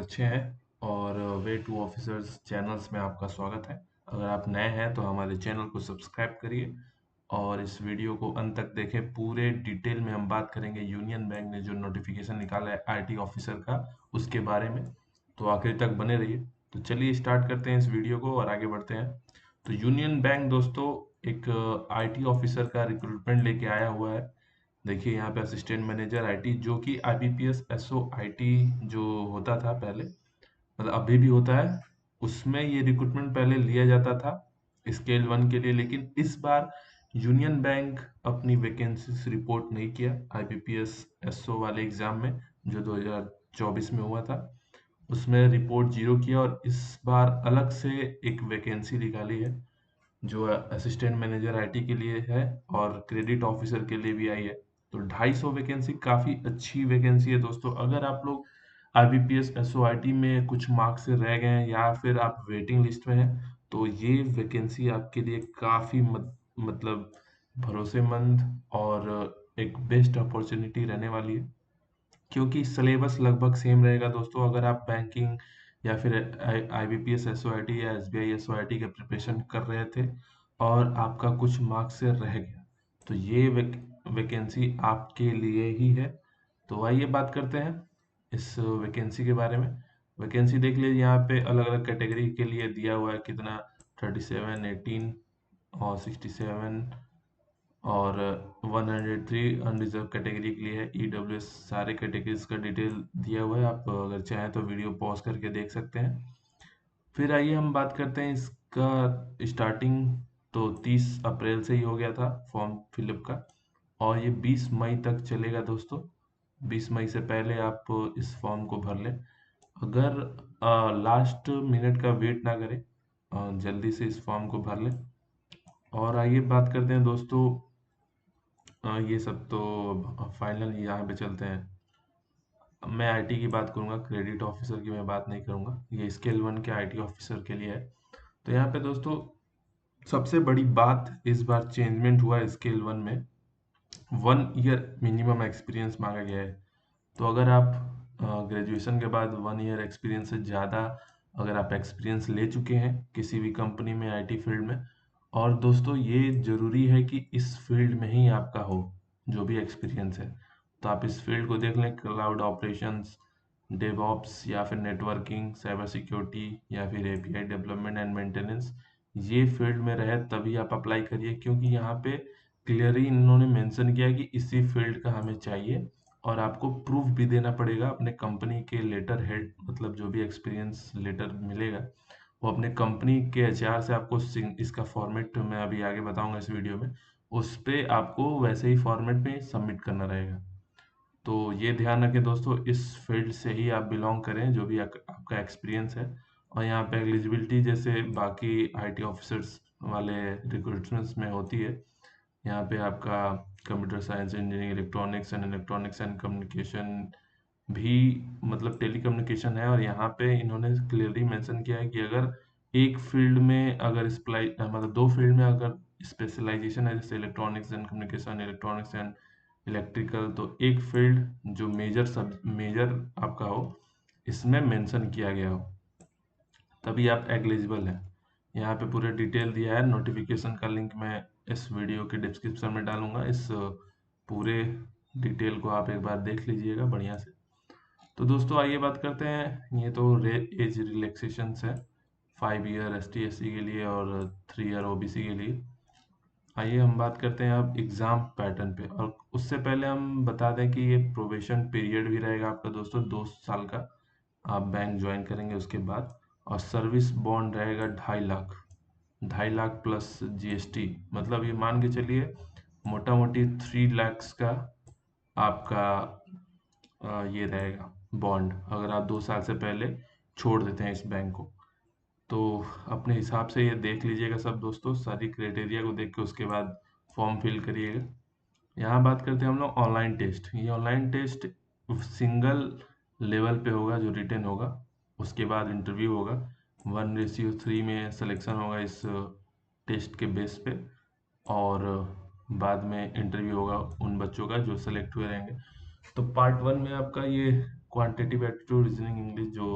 अच्छे हैं और वे टू ऑफिसर्स चैनल्स में आपका स्वागत है। अगर आप नए हैं तो हमारे चैनल को सब्सक्राइब करिए और इस वीडियो को अंत तक देखें। पूरे डिटेल में हम बात करेंगे यूनियन बैंक ने जो नोटिफिकेशन निकाला है आईटी ऑफिसर का, उसके बारे में। तो आखिर तक बने रहिए। तो चलिए स्टार्ट करते हैं इस वीडियो को और आगे बढ़ते हैं। तो यूनियन बैंक दोस्तों एक आईटी ऑफिसर का रिक्रूटमेंट लेके आया हुआ है। देखिए यहाँ पे असिस्टेंट मैनेजर आईटी, जो कि आईबीपीएस एसओ आईटी जो होता था पहले, मतलब अभी भी होता है, उसमें ये रिक्रूटमेंट पहले लिया जाता था स्केल 1 के लिए। लेकिन इस बार यूनियन बैंक अपनी वैकेंसीज रिपोर्ट नहीं किया आईबीपीएस एसओ वाले एग्जाम में जो 2024 में हुआ था, उसमें रिपोर्ट जीरो किया। और इस बार अलग से एक वैकेंसी निकाली है जो असिस्टेंट मैनेजर आईटी के लिए है और क्रेडिट ऑफिसर के लिए भी आई है। तो 250 वैकेंसी काफी अच्छी वैकेंसी है दोस्तों। अगर आप लोग आईबीपीएस एसओआईटी में कुछ मार्क्स से रह गए हैं या फिर आप वेटिंग लिस्ट में हैं, तो ये वैकेंसी आपके लिए काफी मतलब भरोसेमंद और एक बेस्ट अपॉर्चुनिटी रहने वाली है, क्योंकि सिलेबस लगभग सेम रहेगा दोस्तों। अगर आप बैंकिंग या फिर आईबीपीएस एसओआईटी या एसबीआई एसओआईटी का प्रिपरेशन कर रहे थे और आपका कुछ मार्क्स से रह गया, तो ये वैकेंसी आपके लिए ही है। तो आइए बात करते हैं इस वैकेंसी के बारे में। वैकेंसी देख लीजिए, यहाँ पे अलग अलग कैटेगरी के लिए दिया हुआ है कितना, 37, 18 और 67 और 103 अनरिजर्व कैटेगरी के लिए है। ईडब्ल्यूएस सारे कैटेगरीज का डिटेल दिया हुआ है, आप अगर चाहें तो वीडियो पॉज करके देख सकते हैं। फिर आइए हम बात करते हैं इसका स्टार्टिंग। तो 30 अप्रैल से ही हो गया था फॉर्म फिलअप का और ये 20 मई तक चलेगा दोस्तों। 20 मई से पहले आप इस फॉर्म को भर लें। अगर लास्ट मिनट का वेट ना करें, जल्दी से इस फॉर्म को भर लें। और आइए बात करते हैं दोस्तों, ये सब तो फाइनल यहाँ पे चलते हैं। मैं आईटी की बात करूंगा, क्रेडिट ऑफिसर की मैं बात नहीं करूंगा। ये स्केल 1 के आईटी ऑफिसर के लिए है। तो यहाँ पे दोस्तों सबसे बड़ी बात, इस बार चेंजमेंट हुआ है स्केल 1 में। 1 ईयर मिनिमम एक्सपीरियंस मांगा गया है। तो अगर आप ग्रेजुएशन के बाद 1 ईयर एक्सपीरियंस से ज़्यादा अगर आप एक्सपीरियंस ले चुके हैं किसी भी कंपनी में आईटी फील्ड में, और दोस्तों ये ज़रूरी है कि इस फील्ड में ही आपका हो जो भी एक्सपीरियंस है। तो आप इस फील्ड को देख लें, क्लाउड ऑपरेशंस, डेवऑप्स या फिर नेटवर्किंग, साइबर सिक्योरिटी या फिर एपीआई डेवलपमेंट एंड मेंटेनेंस, ये फील्ड में रहे तभी आप अप्लाई करिए, क्योंकि यहाँ पे क्लियरली इन्होंने मेंशन किया है कि इसी फील्ड का हमें चाहिए। और आपको प्रूफ भी देना पड़ेगा अपने कंपनी के लेटर हेड, मतलब जो भी एक्सपीरियंस लेटर मिलेगा वो अपने कंपनी के एचआर से आपको इसका फॉर्मेट मैं अभी आगे बताऊंगा इस वीडियो में, उस पे आपको वैसे ही फॉर्मेट में सबमिट करना रहेगा। तो ये ध्यान रखें दोस्तों, इस फील्ड से ही आप बिलोंग करें जो भी आपका एक्सपीरियंस है। और यहाँ पे एलिजिबिलिटी जैसे बाकी आईटी ऑफिसर्स वाले रिक्रूटमेंट्स में होती है, यहाँ पे आपका computer science engineering, electronics and communication भी, मतलब टेलीकम्युनिकेशन है। और यहाँ पे इन्होंने क्लियरली मेंशन किया है कि अगर एक फील्ड में अगर मतलब दो फील्ड में अगर स्पेशलाइजेशन है, जैसे electronics and communication, electronics and electrical, तो एक फील्ड जो मेजर आपका हो, इसमें मेंशन किया गया हो, तभी आप एलिजिबल हैं। यहाँ पे पूरे डिटेल दिया है। नोटिफिकेशन का लिंक मैं इस वीडियो के डिस्क्रिप्शन में डालूंगा। इस पूरे डिटेल को आप एक बार देख लीजिएगा बढ़िया से। तो दोस्तों आइए बात करते हैं, ये तो एज रिलैक्सेशन है 5 ईयर एसटी एससी के लिए और 3 ईयर ओबीसी के लिए। आइए हम बात करते हैं अब एग्ज़ाम पैटर्न पे। और उससे पहले हम बता दें कि ये प्रोबेशन पीरियड भी रहेगा आपका दोस्तों, 2 साल का। आप बैंक ज्वाइन करेंगे उसके बाद। और सर्विस बॉन्ड रहेगा 2.5 लाख, 2.5 लाख प्लस जीएसटी, मतलब ये मान के चलिए मोटा मोटी 3 lakhs का आपका ये रहेगा बॉन्ड, अगर आप 2 साल से पहले छोड़ देते हैं इस बैंक को। तो अपने हिसाब से ये देख लीजिएगा सब दोस्तों, सारी क्राइटेरिया को देख के उसके बाद फॉर्म फिल करिएगा। यहाँ बात करते हैं हम लोग ऑनलाइन टेस्ट। ये ऑनलाइन टेस्ट सिंगल लेवल पे होगा जो रिटन होगा, उसके बाद इंटरव्यू होगा। 1:3 में सिलेक्शन होगा इस टेस्ट के बेस पे, और बाद में इंटरव्यू होगा उन बच्चों का जो सेलेक्ट हुए रहेंगे। तो पार्ट 1 में आपका ये क्वांटिटेटिव एप्टीट्यूड, रीजनिंग, इंग्लिश जो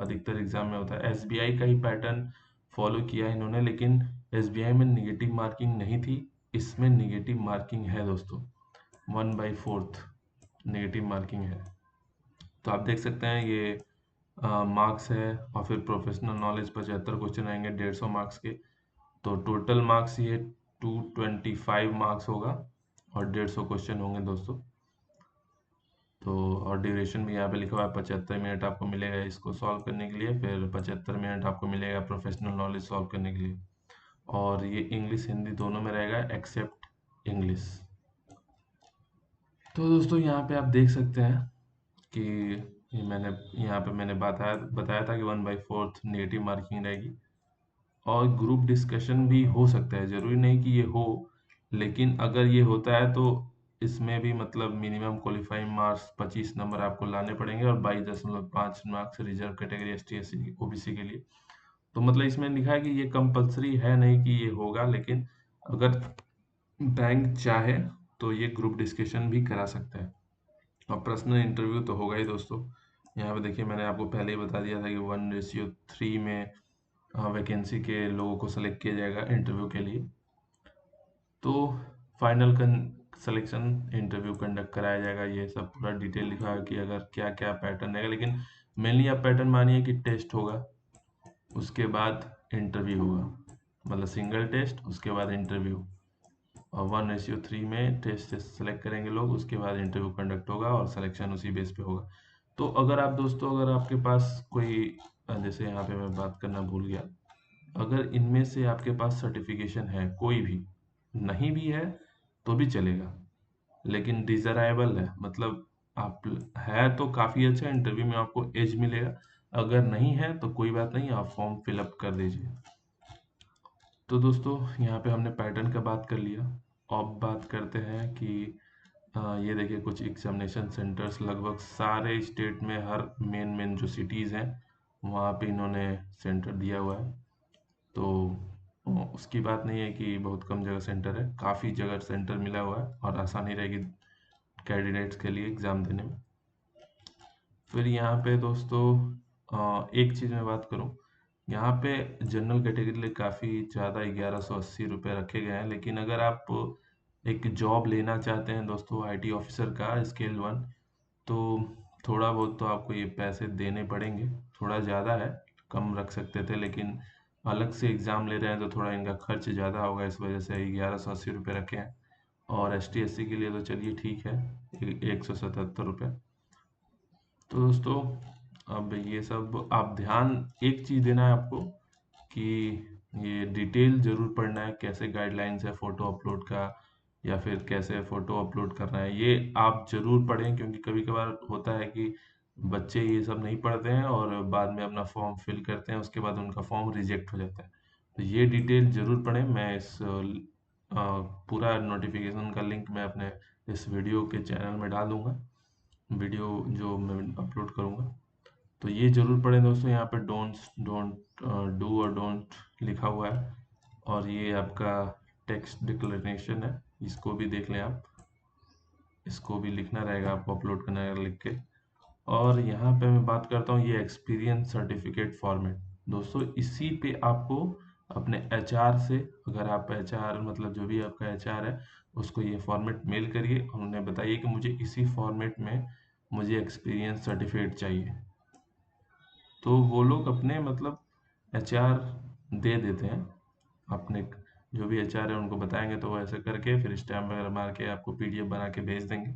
अधिकतर एग्जाम में होता है। एसबीआई का ही पैटर्न फॉलो किया है इन्होंने, लेकिन एसबीआई में निगेटिव मार्किंग नहीं थी, इसमें निगेटिव मार्किंग है दोस्तों, 1/4 नेगेटिव मार्किंग है। तो आप देख सकते हैं ये मार्क्स है, और फिर प्रोफेशनल नॉलेज 75 क्वेश्चन आएंगे 150 मार्क्स के। तो टोटल मार्क्स ये 225 मार्क्स होगा और 150 क्वेश्चन होंगे दोस्तों। तो और ड्यूरेशन भी यहाँ पे लिखा हुआ है, 75 मिनट आपको मिलेगा इसको सॉल्व करने के लिए, फिर 75 मिनट आपको मिलेगा प्रोफेशनल नॉलेज सॉल्व करने के लिए। और ये इंग्लिश हिंदी दोनों में रहेगा एक्सेप्ट इंग्लिश। तो दोस्तों यहाँ पे आप देख सकते हैं कि ये मैंने यहाँ पे मैंने बताया बताया था कि 1/4 नेगेटिव मार्किंग रहेगी, और ग्रुप डिस्कशन भी हो सकता है, जरूरी नहीं कि ये हो, लेकिन अगर ये होता है तो इसमें भी मतलब मिनिमम क्वालिफाइंग मार्क्स 25 नंबर आपको लाने पड़ेंगे और 22.5 marks reserve category ST SC OBC के लिए। तो मतलब इसमें लिखा है कि ये कंपलसरी है नहीं कि ये होगा, लेकिन अगर बैंक चाहे तो ये ग्रुप डिस्कशन भी करा सकता है, और पर्सनल इंटरव्यू तो होगा ही दोस्तों। यहाँ पे देखिए मैंने आपको पहले ही बता दिया था कि 1:3 में वैकेंसी के लोगों को सेलेक्ट किया जाएगा इंटरव्यू के लिए। तो फाइनल सिलेक्शन इंटरव्यू कंडक्ट कराया जाएगा, ये सब पूरा डिटेल लिखा है कि अगर क्या क्या पैटर्न रहेगा, लेकिन मेनली आप पैटर्न मानिए कि टेस्ट होगा, उसके बाद इंटरव्यू होगा, मतलब सिंगल टेस्ट उसके बाद इंटरव्यू, और 1:3 में टेस्ट सेलेक्ट करेंगे लोग, उसके बाद इंटरव्यू कंडक्ट होगा और सिलेक्शन उसी बेस पे होगा। तो अगर आप दोस्तों, अगर आपके पास कोई जैसे यहाँ पे मैं बात करना भूल गया, अगर इनमें से आपके पास सर्टिफिकेशन है कोई भी, नहीं भी है तो भी चलेगा, लेकिन डिजराइबल है, मतलब आप है तो काफ़ी अच्छा, इंटरव्यू में आपको एज मिलेगा, अगर नहीं है तो कोई बात नहीं, आप फॉर्म फिलअप कर दीजिए। तो दोस्तों यहाँ पे हमने पैटर्न का बात कर लिया, अब बात करते हैं कि ये देखिए कुछ एग्जामिनेशन सेंटर्स लगभग सारे स्टेट में, हर मेन मेन जो सिटीज़ हैं वहाँ पे इन्होंने सेंटर दिया हुआ है। तो उसकी बात नहीं है कि बहुत कम जगह सेंटर है, काफ़ी जगह सेंटर मिला हुआ है और आसानी रहेगी कैंडिडेट्स के लिए एग्ज़ाम देने में। फिर यहाँ पे दोस्तों एक चीज़ मैं बात करूँ, यहाँ पे जनरल कैटेगरी के लिए काफ़ी ज़्यादा 1180 रुपये रखे गए हैं, लेकिन अगर आप एक जॉब लेना चाहते हैं दोस्तों आईटी ऑफिसर का स्केल 1, तो थोड़ा बहुत तो आपको ये पैसे देने पड़ेंगे, थोड़ा ज़्यादा है, कम रख सकते थे, लेकिन अलग से एग्ज़ाम ले रहे हैं तो थोड़ा इनका खर्च ज़्यादा होगा, इस वजह से 1180 रुपये रखे हैं। और एस टी एस सी के लिए तो चलिए ठीक है, 177 रुपये। तो दोस्तों अब ये सब आप ध्यान, एक चीज़ देना है आपको कि ये डिटेल ज़रूर पढ़ना है, कैसे गाइडलाइंस है फ़ोटो अपलोड का, या फिर कैसे फ़ोटो अपलोड करना है, ये आप ज़रूर पढ़ें, क्योंकि कभी कभार होता है कि बच्चे ये सब नहीं पढ़ते हैं और बाद में अपना फॉर्म फिल करते हैं, उसके बाद उनका फॉर्म रिजेक्ट हो जाता है। तो ये डिटेल ज़रूर पढ़ें, मैं इस पूरा नोटिफिकेशन का लिंक मैं अपने इस वीडियो के चैनल में डाल दूँगा, वीडियो जो मैं अपलोड करूँगा। तो ये ज़रूर पढ़ें दोस्तों, यहाँ पे डोंट डू और डोंट लिखा हुआ है, और ये आपका टेक्स्ट डिक्लेरेशन है, इसको भी देख लें आप, इसको भी लिखना रहेगा, आपको अपलोड करना रहेगा लिख के। और यहाँ पे मैं बात करता हूँ ये एक्सपीरियंस सर्टिफिकेट फॉर्मेट, दोस्तों इसी पे आपको अपने एचआर से, अगर आप एचआर मतलब जो भी आपका एचआर है उसको ये फॉर्मेट मेल करिए, उन्हें बताइए कि मुझे इसी फॉर्मेट में मुझे एक्सपीरियंस सर्टिफिकेट चाहिए, तो वो लोग अपने मतलब एचआर दे देते हैं, अपने जो भी एचआर है उनको बताएंगे तो वो ऐसे करके फिर स्टैम्प वगैरह मार के आपको पीडीएफ बना के भेज देंगे,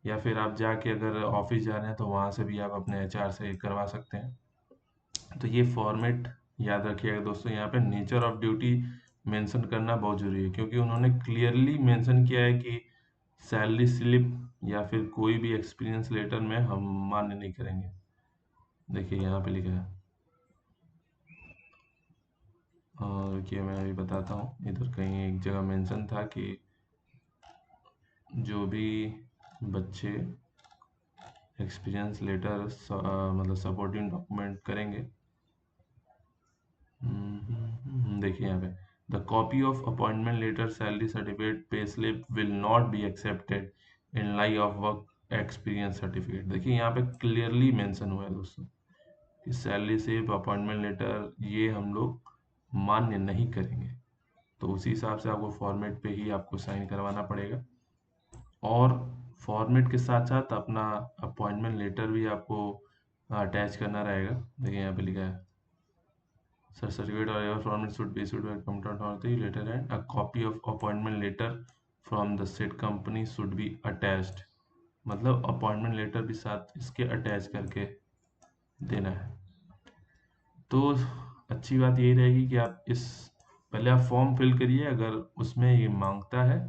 या फिर आप जाके अगर ऑफिस जा रहे हैं तो वहाँ से भी आप अपने एचआर से करवा सकते हैं। तो ये फॉर्मेट याद रखिएगा दोस्तों, यहाँ पे नेचर ऑफ ड्यूटी मेंशन करना बहुत जरूरी है, क्योंकि उन्होंने क्लियरली मेंशन किया है कि सैलरी स्लिप या फिर कोई भी एक्सपीरियंस लेटर में हम मान्य नहीं करेंगे। देखिए यहाँ पे लिखा है, रुकिए मैं अभी बताता हूँ, इधर कहीं एक जगह मेंशन था कि जो भी बच्चे एक्सपीरियंस लेटर मतलब सपोर्टिंग डॉक्यूमेंट करेंगे, देखिए यहाँ पे the copy of appointment letter salary certificate pay slip will not be accepted in lieu of work experience certificate, देखिए यहाँ पे क्लियरली मेंशन हुआ है दोस्तों, कि सैलरी स्लिप, अपॉइंटमेंट लेटर ये हम लोग मान्य नहीं करेंगे। तो उसी हिसाब से आपको फॉर्मेट पे ही आपको साइन करवाना पड़ेगा। और फॉर्मेट के साथ साथ अपना अपॉइंटमेंट लेटर भी आपको अटैच करना रहेगा। देखिए यहाँ पे लिखा है, सर सर्टिफिकेट और your format should be issued by computer authority letter and a copy of appointment letter from the said company should be attached. मतलब अपॉइंटमेंट लेटर भी साथ इसके अटैच करके देना है। तो अच्छी बात यही रहेगी कि आप इस पहले आप फॉर्म फिल करिए, अगर उसमें ये मांगता है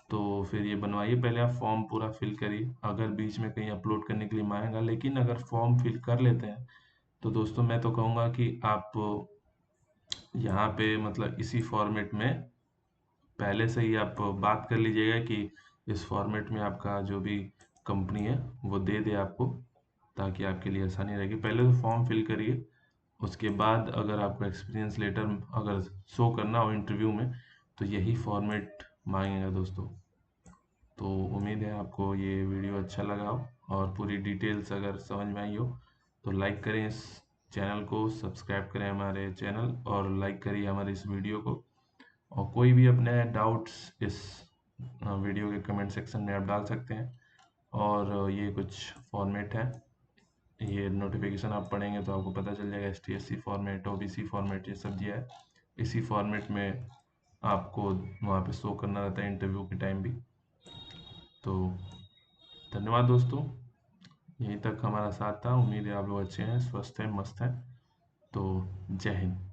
तो फिर ये बनवाइए। पहले आप फॉर्म पूरा फिल करिए, अगर बीच में कहीं अपलोड करने के लिए मांगेगा। लेकिन अगर फॉर्म फिल कर लेते हैं तो दोस्तों मैं तो कहूँगा कि आप यहाँ पे मतलब इसी फॉर्मेट में पहले से ही आप बात कर लीजिएगा कि इस फॉर्मेट में आपका जो भी कंपनी है वो दे दे आपको, ताकि आपके लिए आसानी रहेगी। पहले तो फॉर्म फिल करिए, उसके बाद अगर आपको एक्सपीरियंस लेटर अगर शो करना हो इंटरव्यू में तो यही फॉर्मेट मांगेगा दोस्तों। तो उम्मीद है आपको ये वीडियो अच्छा लगा हो, और पूरी डिटेल्स अगर समझ में आई हो तो लाइक करें इस चैनल को, सब्सक्राइब करें हमारे चैनल, और लाइक करिए हमारे इस वीडियो को। और कोई भी अपने डाउट्स इस वीडियो के कमेंट सेक्शन में आप डाल सकते हैं। और ये कुछ फॉर्मेट है, ये नोटिफिकेशन आप पढ़ेंगे तो आपको पता चल जाएगा। ST/SC फॉर्मेट, OBC फॉर्मेट, ये सब दिया है। इसी फॉर्मेट में आपको वहाँ पे शो करना रहता है इंटरव्यू के टाइम भी। तो धन्यवाद दोस्तों, यहीं तक हमारा साथ था। उम्मीद है आप लोग अच्छे हैं, स्वस्थ हैं, मस्त हैं। तो जय हिंद।